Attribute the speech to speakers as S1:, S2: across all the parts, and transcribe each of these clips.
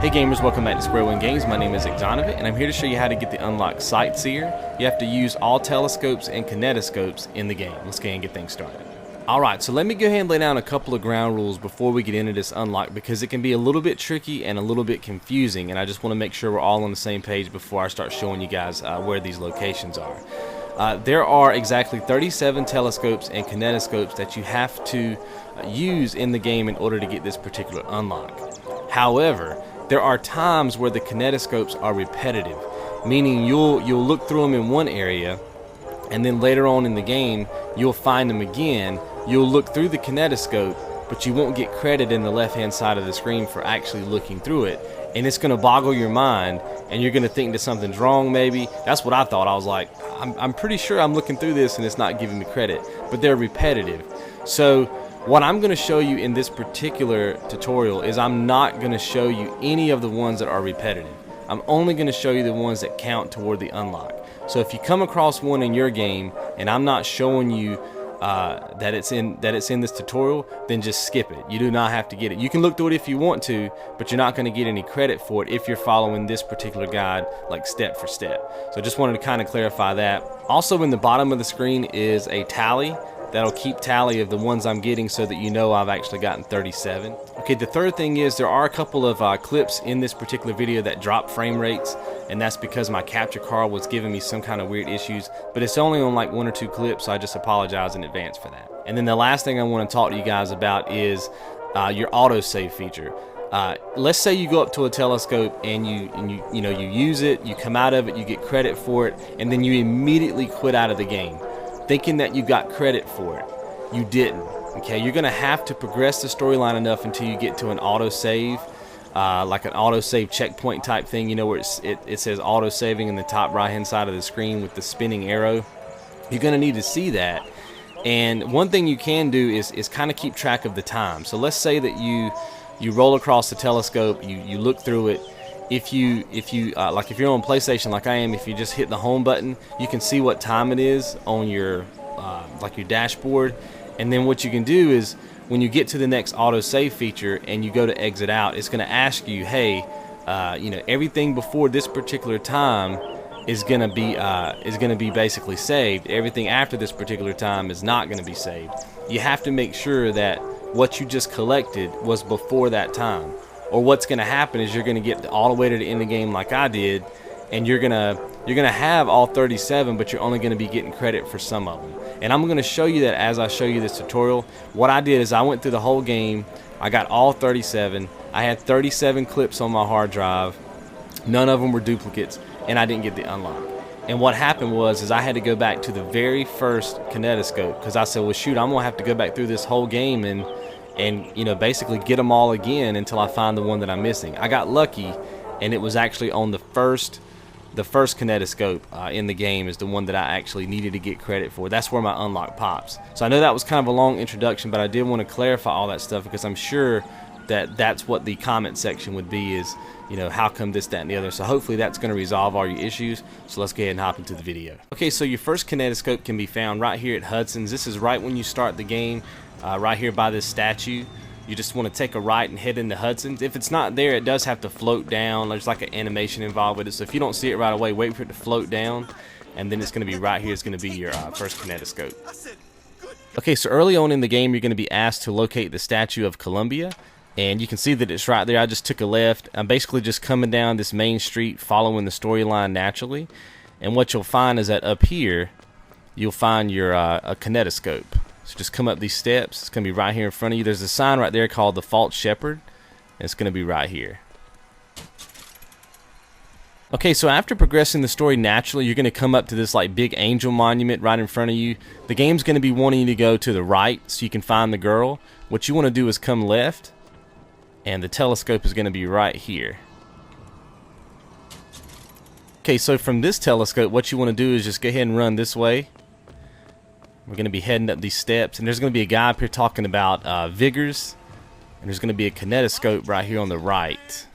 S1: Hey gamers, welcome back to Square One Games. My name is XONEVANT, and I'm here to show you how to get the unlock Sightseer. You have to use all telescopes and kinetoscopes in the game. Let's go ahead and get things started. Alright, so let me go ahead and lay down a couple of ground rules before we get into this unlock, because it can be a little bit tricky and a little bit confusing, and I just want to make sure we're all on the same page before I start showing you guys where these locations are. There are exactly 37 telescopes and kinetoscopes that you have to use in the game in order to get this particular unlock. However, there are times where the kinetoscopes are repetitive, meaning you'll look through them in one area, and then later on in the game you'll find them again. You'll look through the kinetoscope, but you won't get credit in the left hand side of the screen for actually looking through it, and it's going to boggle your mind, and you're going to think that something's wrong. Maybe that's what I thought. I was like, I'm pretty sure I'm looking through this and it's not giving me credit, but they're repetitive. So what I'm going to show you in this particular tutorial is I'm not going to show you any of the ones that are repetitive. I'm only going to show you the ones that count toward the unlock. So if you come across one in your game and I'm not showing you that it's in this tutorial, then just skip it. You do not have to get it. You can look through it if you want to, but you're not going to get any credit for it if you're following this particular guide like step for step. So I just wanted to kind of clarify that. Also in the bottom of the screen is a tally that'll keep tally of the ones I'm getting, so that you know I've actually gotten 37. Okay, the third thing is there are a couple of clips in this particular video that drop frame rates, and that's because my capture card was giving me some kind of weird issues, but it's only on like 1 or 2 clips, so I just apologize in advance for that. And then the last thing I want to talk to you guys about is your autosave feature. Let's say you go up to a telescope and you use it, you come out of it, you get credit for it, and then you immediately quit out of the game, thinking that you got credit for it. You didn't. Okay, you're gonna have to progress the storyline enough until you get to an autosave, like an autosave checkpoint type thing, you know, where it says autosaving in the top right hand side of the screen with the spinning arrow. You're gonna need to see that. And one thing you can do is kind of keep track of the time. So let's say that you roll across the telescope, you look through it. If you're on PlayStation like I am, if you just hit the home button, you can see what time it is on your like your dashboard. And then what you can do is when you get to the next autosave feature and you go to exit out, it's going to ask you, hey, everything before this particular time is going to be basically saved. Everything after this particular time is not going to be saved. You have to make sure that what you just collected was before that time. Or what's going to happen is you're going to get all the way to the end of the game like I did, and you're gonna have all 37, but you're only going to be getting credit for some of them. And I'm going to show you that as I show you this tutorial. What I did is I went through the whole game. I got all 37. I had 37 clips on my hard drive. None of them were duplicates, and I didn't get the unlock. And what happened was I had to go back to the very first kinetoscope, because I said, well shoot, I'm going to have to go back through this whole game and basically get them all again until I find the one that I'm missing. I got lucky, and it was actually on the first kinetoscope in the game is the one that I actually needed to get credit for. That's where my unlock pops. So I know that was kind of a long introduction, but I did want to clarify all that stuff, because I'm sure that that's what the comment section would be, is how come this, that, and the other. So hopefully that's going to resolve all your issues. So let's go ahead and hop into the video. Okay, so your first kinetoscope can be found right here at Hudson's. This is right when you start the game. Right here by this statue. You just want to take a right and head into Hudson's. If it's not there, it does have to float down. There's like an animation involved with it, so if you don't see it right away, wait for it to float down, and then it's going to be right here. It's going to be your first kinetoscope. Okay, so early on in the game, you're going to be asked to locate the Statue of Columbia, and you can see that it's right there. I just took a left. I'm basically just coming down this main street, following the storyline naturally, and what you'll find is that up here, you'll find your a kinetoscope. So just come up these steps. It's going to be right here in front of you. There's a sign right there called the False Shepherd, and it's going to be right here. Okay, so after progressing the story naturally, you're going to come up to this like big angel monument right in front of you. The game's going to be wanting you to go to the right so you can find the girl. What you want to do is come left, and the telescope is going to be right here. Okay, so from this telescope, what you want to do is just go ahead and run this way. We're going to be heading up these steps, and there's going to be a guy up here talking about vigors, and there's going to be a kinetoscope right here on the right.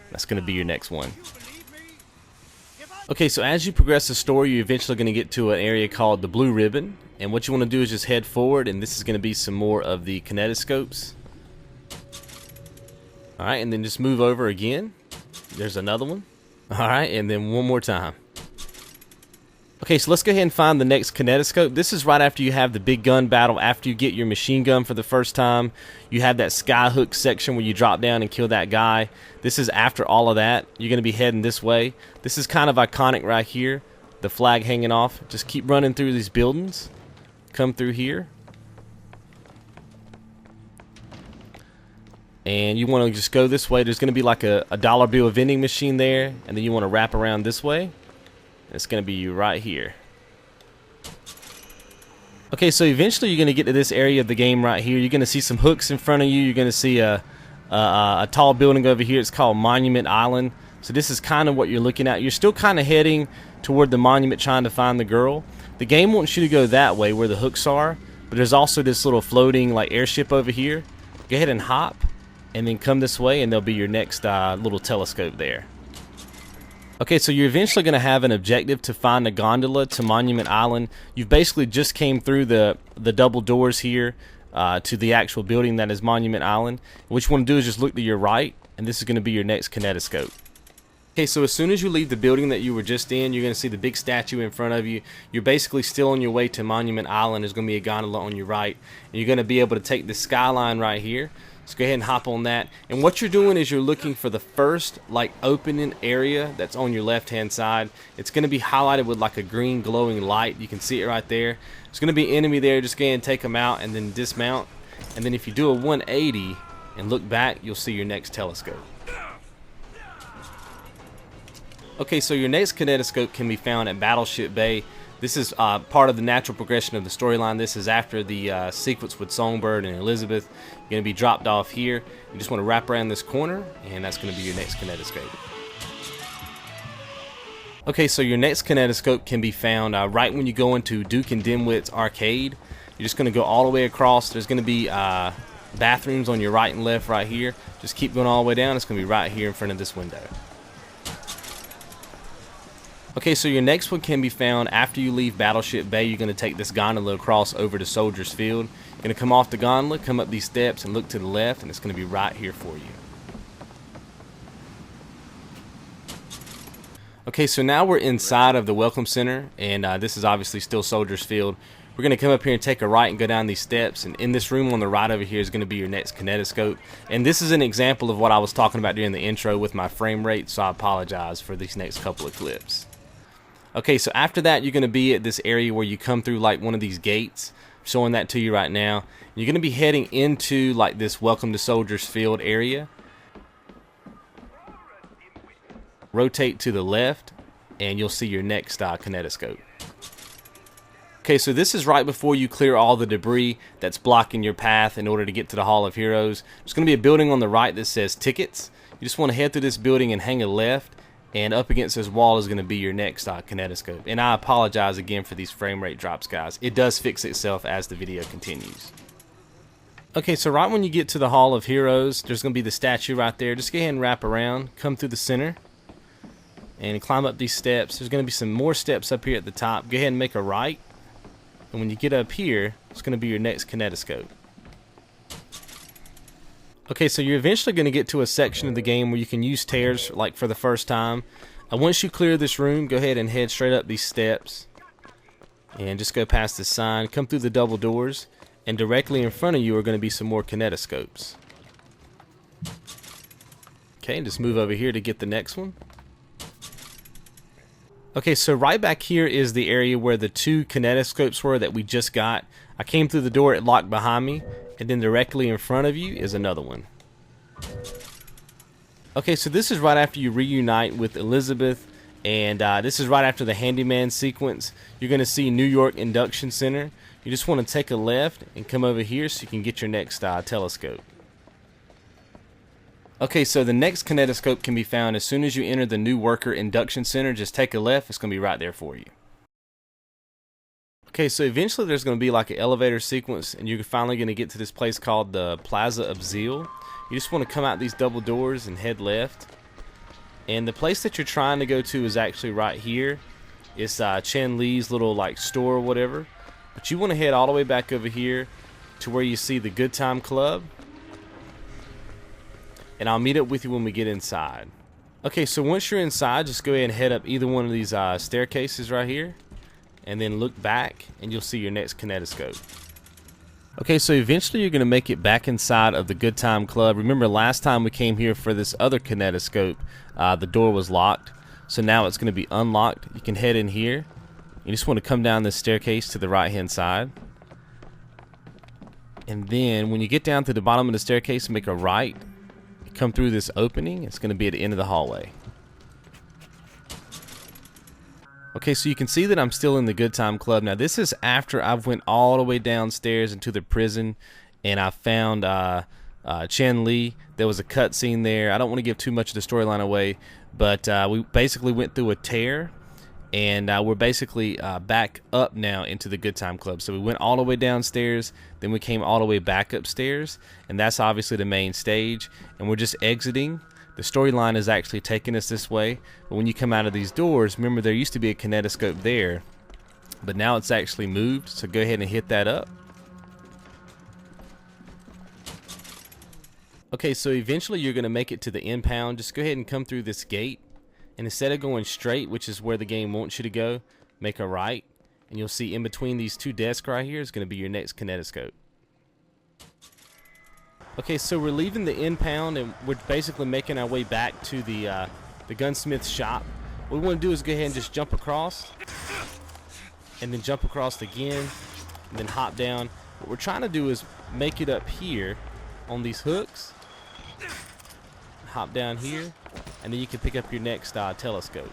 S1: That's going to be your next one. Okay, so as you progress the story, you're eventually going to get to an area called the Blue Ribbon, and what you want to do is just head forward, and this is going to be some more of the kinetoscopes. Alright, and then just move over again. There's another one. Alright, and then one more time. Okay, so let's go ahead and find the next kinetoscope. This is right after you have the big gun battle, after you get your machine gun for the first time. You have that skyhook section where you drop down and kill that guy. This is after all of that. You're going to be heading this way. This is kind of iconic right here. The flag hanging off. Just keep running through these buildings. Come through here. And you want to just go this way. There's going to be like a dollar bill vending machine there. And then you want to wrap around this way. It's going to be right here. Okay, so eventually you're going to get to this area of the game right here. You're going to see some hooks in front of you. You're going to see a tall building over here. It's called Monument Island. So this is kind of what you're looking at. You're still kind of heading toward the monument trying to find the girl. The game wants you to go that way where the hooks are. But there's also this little floating like airship over here. Go ahead and hop and then come this way and there'll be your next little telescope there. Okay, so you're eventually going to have an objective to find a gondola to Monument Island. You've basically just came through the double doors here to the actual building that is Monument Island. What you want to do is just look to your right, and this is going to be your next kinetoscope. Okay, so as soon as you leave the building that you were just in, you're going to see the big statue in front of you. You're basically still on your way to Monument Island. There's going to be a gondola on your right, and you're going to be able to take the skyline right here. So go ahead and hop on that. And what you're doing is you're looking for the first like opening area that's on your left hand side. It's going to be highlighted with like a green glowing light. You can see it right there. There's going to be an enemy there. Just go ahead and take them out and then dismount. And then if you do a 180 and look back, you'll see your next telescope. Okay, so your next kinetoscope can be found at Battleship Bay. This is part of the natural progression of the storyline. This is after the sequence with Songbird and Elizabeth. You're going to be dropped off here. You just want to wrap around this corner, and that's going to be your next kinetoscope. Okay, so your next kinetoscope can be found right when you go into Duke and Dimwit's arcade. You're just going to go all the way across. There's going to be bathrooms on your right and left right here. Just keep going all the way down. It's going to be right here in front of this window. Okay, so your next one can be found after you leave Battleship Bay. You're going to take this gondola across over to Soldiers Field. You're going to come off the gondola, come up these steps, and look to the left, and it's going to be right here for you. Okay, so now we're inside of the Welcome Center, and this is obviously still Soldiers Field. We're going to come up here and take a right and go down these steps, and in this room on the right over here is going to be your next kinetoscope. And this is an example of what I was talking about during the intro with my frame rate, so I apologize for these next couple of clips. Okay, so after that, you're going to be at this area where you come through like one of these gates, showing that to you right now. You're going to be heading into like this Welcome to Soldiers Field area. Rotate to the left, and you'll see your next kinetoscope. Okay, so this is right before you clear all the debris that's blocking your path in order to get to the Hall of Heroes. There's going to be a building on the right that says Tickets. You just want to head through this building and hang a left. And up against this wall is going to be your next kinetoscope. And I apologize again for these frame rate drops, guys. It does fix itself as the video continues. Okay, so right when you get to the Hall of Heroes, there's going to be the statue right there. Just go ahead and wrap around, come through the center, and climb up these steps. There's going to be some more steps up here at the top. Go ahead and make a right. And when you get up here, it's going to be your next kinetoscope. Okay, so you're eventually going to get to a section of the game where you can use tears like for the first time. Once you clear this room, go ahead and head straight up these steps and just go past the sign, come through the double doors, and directly in front of you are going to be some more kinetoscopes. Okay, and just move over here to get the next one. Okay, so right back here is the area where the two kinetoscopes were that we just got. I came through the door, it locked behind me, and then directly in front of you is another one. Okay, so this is right after you reunite with Elizabeth, and this is right after the handyman sequence. You're going to see New York Induction Center. You just want to take a left and come over here so you can get your next telescope. Okay, so the next kinetoscope can be found as soon as you enter the New Worker Induction Center. Just take a left, it's going to be right there for you. Okay, so eventually there's going to be like an elevator sequence, and you're finally going to get to this place called the Plaza of Zeal. You just want to come out these double doors and head left. And the place that you're trying to go to is actually right here. It's Chen Li's little like store or whatever. But you want to head all the way back over here to where you see the Good Time Club. and I'll meet up with you when we get inside. Okay, so once you're inside, just go ahead and head up either one of these staircases right here, and then look back, and you'll see your next kinetoscope. Okay, so eventually you're going to make it back inside of the Good Time Club. Remember last time we came here for this other kinetoscope, the door was locked. So now it's going to be unlocked. You can head in here. You just want to come down this staircase to the right hand side. And then when you get down to the bottom of the staircase, make a right. You come through this opening. It's going to be at the end of the hallway. Okay, so you can see that I'm still in the Good Time Club. Now this is after I've went all the way downstairs into the prison and I found Chen Li. There was a cutscene there. I don't want to give too much of the storyline away, but we basically went through a tear, and we're basically back up now into the Good Time Club. So we went all the way downstairs, then we came all the way back upstairs, and that's obviously the main stage, and we're just exiting. The storyline is actually taking us this way, but when you come out of these doors, remember there used to be a kinetoscope there, but now it's actually moved, so go ahead and hit that up. Okay, so eventually you're going to make it to the impound. Just go ahead and come through this gate, and instead of going straight, which is where the game wants you to go, make a right, and you'll see in between these two desks right here is going to be your next kinetoscope. Okay, so we're leaving the impound, and we're basically making our way back to the gunsmith shop. What we want to do is go ahead and just jump across, and then jump across again, and then hop down. What we're trying to do is make it up here on these hooks. Hop down here, and then you can pick up your next telescope.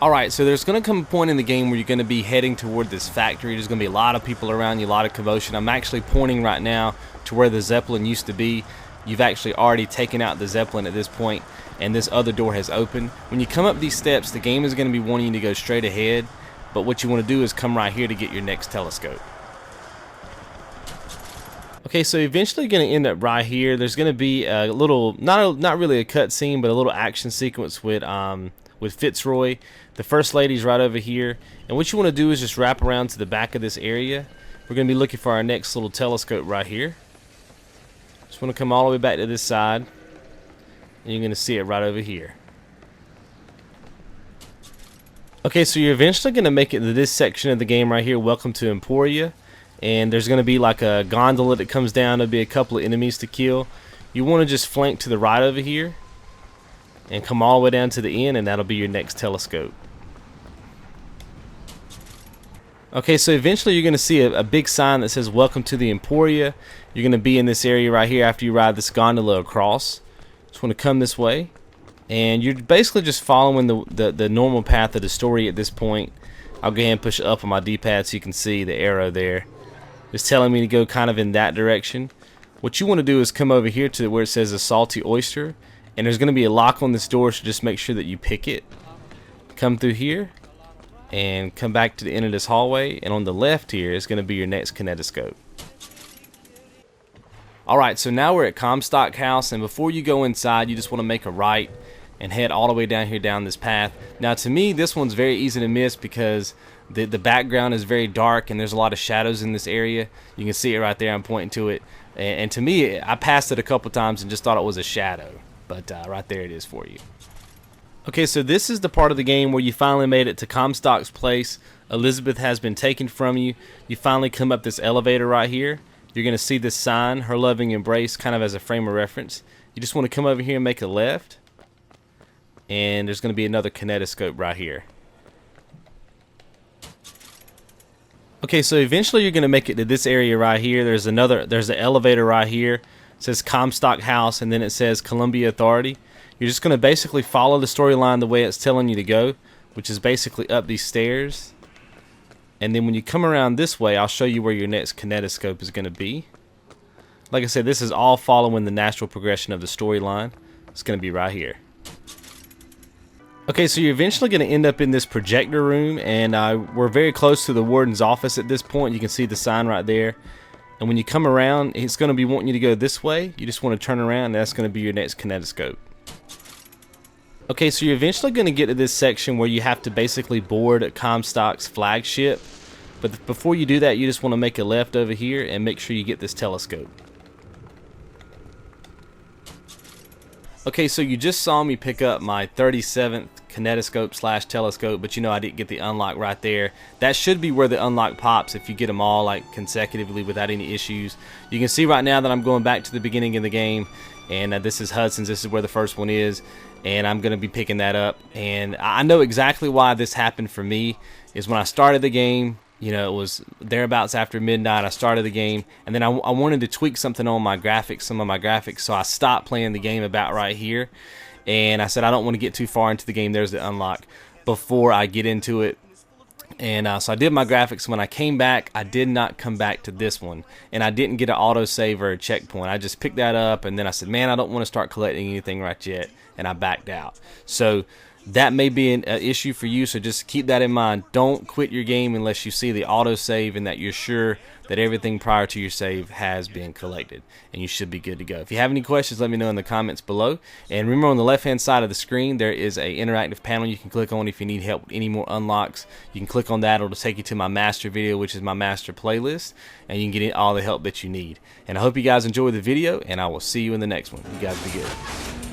S1: Alright, so there's going to come a point in the game where you're going to be heading toward this factory. There's going to be a lot of people around you, a lot of commotion. I'm actually pointing right now to where the Zeppelin used to be. You've actually already taken out the Zeppelin at this point, and this other door has opened. When you come up these steps, the game is going to be wanting you to go straight ahead, but what you want to do is come right here to get your next telescope. Okay, so eventually you're going to end up right here. There's going to be a little, not really a cut scene, but a little action sequence with Fitzroy. The First Lady's right over here, and what you want to do is just wrap around to the back of this area. We're going to be looking for our next little telescope right here. Just want to come all the way back to this side, and you're going to see it right over here. Okay, so you're eventually going to make it to this section of the game right here, Welcome to Emporia, and there's going to be like a gondola that comes down. There'll be a couple of enemies to kill. You want to just flank to the right over here and come all the way down to the end, and that'll be your next telescope. Okay, so eventually you're going to see a big sign that says Welcome to the Emporia. You're going to be in this area right here after you ride this gondola across. Just want to come this way, and you're basically just following the normal path of the story at this point. I'll go ahead and push up on my D-pad so you can see the arrow there. It's telling me to go kind of in that direction. What you want to do is come over here to where it says a salty oyster, and there's going to be a lock on this door, so just make sure that you pick it. Come through here and come back to the end of this hallway, and on the left here is going to be your next kinetoscope. Alright, so now we're at Comstock House, and before you go inside you just want to make a right and head all the way down here down this path. Now to me this one's very easy to miss because the background is very dark and there's a lot of shadows in this area. You can see it right there, I'm pointing to it, and to me I passed it a couple times and just thought it was a shadow, but right there it is for you. Okay, so this is the part of the game where you finally made it to Comstock's place. Elizabeth has been taken from you. You finally come up this elevator right here. You're going to see this sign, Her Loving Embrace, kind of as a frame of reference. You just want to come over here and make a left, and there's going to be another kinetoscope right here. Okay, so eventually you're going to make it to this area right here. There's an elevator right here. It says Comstock House, and then it says Columbia Authority. You're just going to basically follow the storyline the way it's telling you to go, which is basically up these stairs. And then when you come around this way, I'll show you where your next kinetoscope is going to be. Like I said, this is all following the natural progression of the storyline. It's going to be right here. Okay, so you're eventually going to end up in this projector room, and we're very close to the warden's office at this point. You can see the sign right there. And when you come around, it's going to be wanting you to go this way. You just want to turn around, and that's going to be your next kinetoscope. Okay, so you're eventually going to get to this section where you have to basically board Comstock's flagship. But before you do that, you just want to make a left over here and make sure you get this telescope. Okay, so you just saw me pick up my 37th kinetoscope slash telescope, but you know I didn't get the unlock right there. That should be where the unlock pops if you get them all like consecutively without any issues. You can see right now that I'm going back to the beginning of the game, and this is Hudson's. This is where the first one is, and I'm going to be picking that up. And I know exactly why this happened for me. Is when I started the game, you know, it was thereabouts after midnight. I started the game, and then I wanted to tweak something on my graphics, some of my graphics, so I stopped playing the game about right here. And I said I don't want to get too far into the game. There's the unlock before I get into it. And so I did my graphics. When I came back, I did not come back to this one, and I didn't get an autosave or a checkpoint. I just picked that up, and then I said, man, I don't want to start collecting anything right yet, and I backed out. So that may be an issue for you, so just keep that in mind. Don't quit your game unless you see the autosave and that you're sure that everything prior to your save has been collected, and you should be good to go. If you have any questions, let me know in the comments below. And remember, on the left hand side of the screen there is a interactive panel you can click on if you need help with any more unlocks. You can click on that. It'll take you to my master video, which is my master playlist, and you can get all the help that you need. And I hope you guys enjoyed the video, and I will see you in the next one. You guys be good.